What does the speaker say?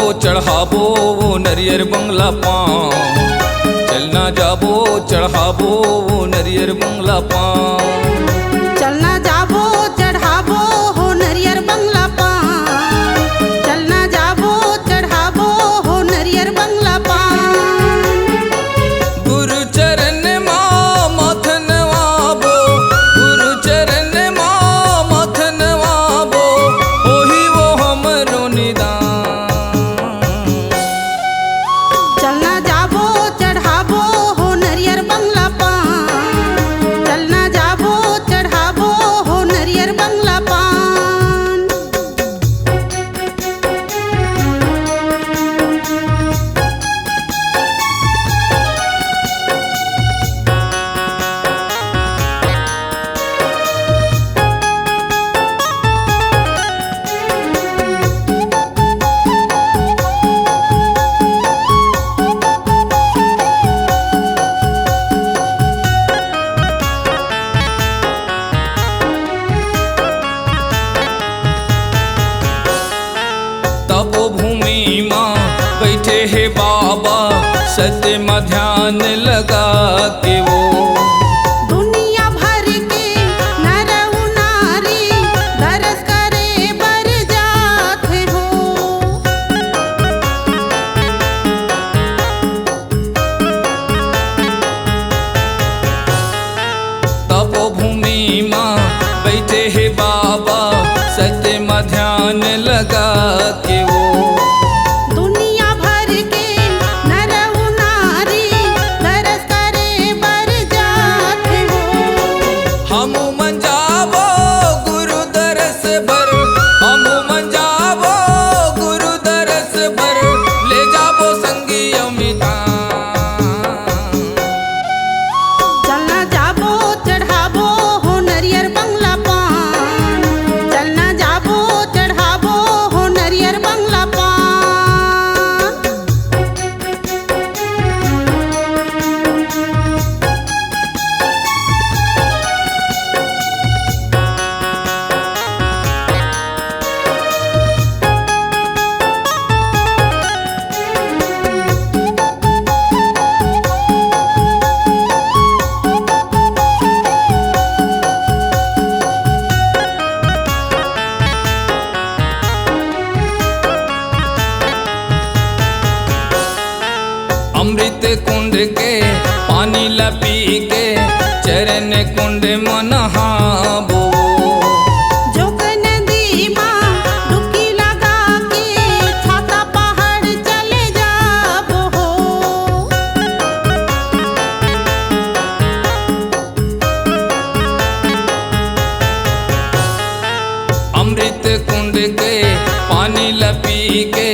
चढ़ाबो वो नरियर बंगला पाँव, चलना जाबो चढ़ाबो वो नरियर बंगला पाँव। चलना जाबो चढ़ाबो हो नरियर बंगला पान, चलना जाबो चढ़ाबो हो नरियर बंगला पान। गुरु चरण माँ मथन वाबो, गुरु चरण माँ मथन वाबो, ओही वो हमरो निदान। चलना जाबो चढ़ाबो हो नरियर बंगला पान, चलना जाबो चढ़ाबो हो नरियर बंगला पान। तपोभूमि माँ बैठे है बाबा, सत्य में ध्यान लगा के वो। दुनिया भर के नर नारी दरस करे बर जाते हो। तपोभूमि माँ बैठे है बाबा, सत्य में ध्यान लगा के वो। दुनिया भर के नर नारी दरस करे बर जाते हो। हमू मन जाबो गुरु दरस भर, हमू मन जाबो गुरु दरस भर, ले जाबो संगी अमिता। चलना जाबो चढ़ाबो हो नरियर बंगला पान, चलना जाबो चढ़ाबो हो नरियर बंगला पान। अमृत कुंड के पानी ला पी के, चरण कुंड में नहाबो। जोग नदी माँ डुबकी लगा के, छाता पहाड़ चले जाबो हो। अमृत कुंड के पानी ला पी के,